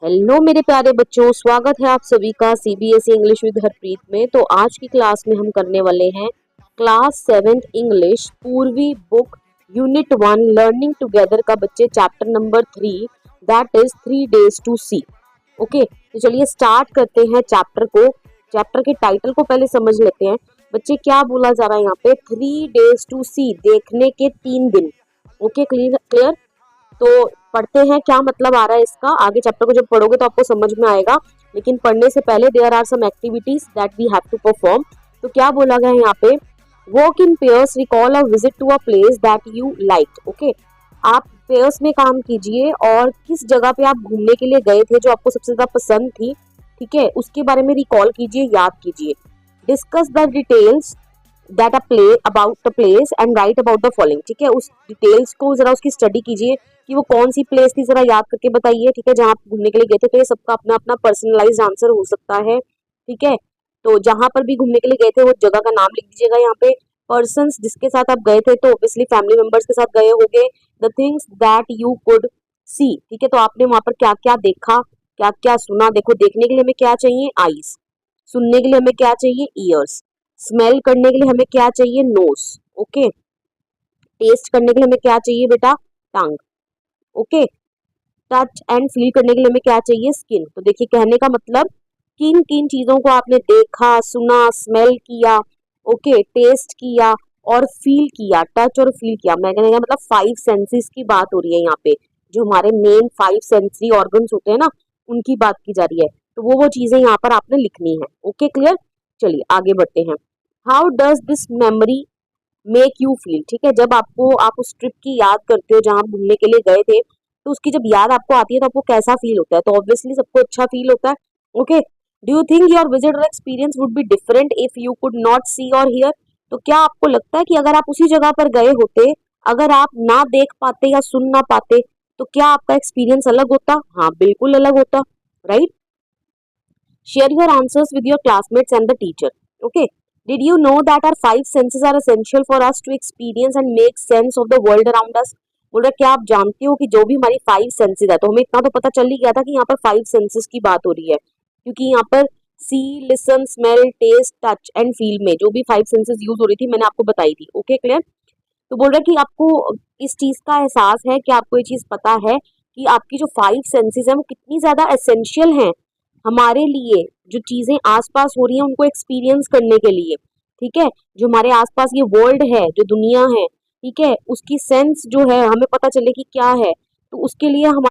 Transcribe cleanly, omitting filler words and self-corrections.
Hello मेरे प्यारे बच्चों, स्वागत है आप सभी का सीबीएसई इंग्लिश विद हरप्रीत में। तो आज की क्लास में हम करने वाले हैं class 7th English Poorvi book unit 1 learning together का बच्चे chapter number 3 that is 3 days to see. Okay, तो चलिए स्टार्ट करते हैं चैप्टर को। चैप्टर के टाइटल को पहले समझ लेते हैं। बच्चे क्या बोला जा रहा है यहाँ पे? 3 डेज टू सी, देखने के 3 दिन। Okay, clear. तो पढ़ते हैं क्या मतलब आ रहा है इसका। आगे चैप्टर को जब पढ़ोगे तो आपको समझ में आएगा, लेकिन पढ़ने से पहले there are some activities that we have to perform. तो क्या बोला गया है यहाँ पे? Work in pairs, recall a visit to a place that you like. Okay, आप पेयर्स में काम कीजिए और किस जगह पे आप घूमने के लिए गए थे जो आपको सबसे ज्यादा पसंद थी, ठीक है, उसके बारे में रिकॉल कीजिए, याद कीजिए। Discuss the details that a play about the place and right about the following. ठीक है, उस डिटेल्स को जरा उसकी स्टडी कीजिए कि वो कौन सी प्लेस थी, जरा याद करके बताइए। ठीक है, जहाँ आप घूमने के लिए गए थे। तो ये सबका अपना अपना पर्सनलाइज्ड आंसर हो सकता है। ठीक है, तो जहां पर भी घूमने के लिए गए थे वो जगह का नाम लिख दीजिएगा यहाँ पे। पर्सन्स जिसके साथ आप गए थे तो ऑब्वियसली फैमिली मेंबर्स के साथ गए होंगे। The things that you could see, ठीक है, तो आपने वहां पर क्या क्या देखा, क्या क्या सुना। देखो, देखने के लिए हमें क्या चाहिए? आईज। सुनने के लिए हमें क्या चाहिए? ईयर्स। स्मेल करने के लिए हमें क्या चाहिए? नोज। ओके, टेस्ट करने के लिए हमें क्या चाहिए बेटा? टंग। ओके, टच एंड फील करने के लिए हमें क्या चाहिए? स्किन। तो देखिए, कहने का मतलब किन किन चीजों को आपने देखा, सुना, स्मेल किया, ओके, टेस्ट किया और फील किया। टच और फील किया, मैं कहने का मतलब 5 सेंसेस की बात हो रही है यहाँ पे। जो हमारे मेन 5 सेंसरी ऑर्गन्स होते हैं ना, उनकी बात की जा रही है। तो वो चीजें यहाँ पर आपने लिखनी है। Okay, clear. चलिए आगे बढ़ते हैं। How does this memory make you feel. ठीक है, जब आपको आप उस ट्रिप की याद करते हो जहां आप घूमने के लिए गए थे, तो उसकी जब याद आपको आती है तो आपको कैसा फील होता है? तो ऑब्वियसली सबको अच्छा फील होता है। Okay, do you think your visit और experience would be different if you could not see और हियर। तो क्या आपको लगता है कि अगर आप उसी जगह पर गए होते, अगर आप ना देख पाते या सुन ना पाते, तो क्या आपका एक्सपीरियंस अलग होता? हाँ, बिल्कुल अलग होता, right. Share your answers with your classmates and the teacher. Okay, did you know that our 5 senses are essential for us to experience and make sense of the world around us? बोल रहा क्या आप जानते हो कि जो भी हमारी 5 सेंसेस है, तो हमें इतना तो पता चल ही गया था कि यहाँ पर 5 सेंसेस की बात हो रही है, क्योंकि यहाँ पर see, listen, smell, taste, touch and feel में जो भी 5 सेंसेस यूज हो रही थी मैंने आपको बताई थी। Okay, clear. तो बोल रहा है कि आपको इस चीज का एहसास है, कि आपको ये चीज पता है कि आपकी जो 5 सेंसेस है वो कितनी ज्यादा एसेंशियल हैं हमारे लिए, जो चीजें आसपास हो रही हैं उनको एक्सपीरियंस करने के लिए। ठीक है, जो हमारे आसपास ये वर्ल्ड है, जो दुनिया है, ठीक है, उसकी सेंस जो है हमें पता चले कि क्या है, तो उसके लिए हम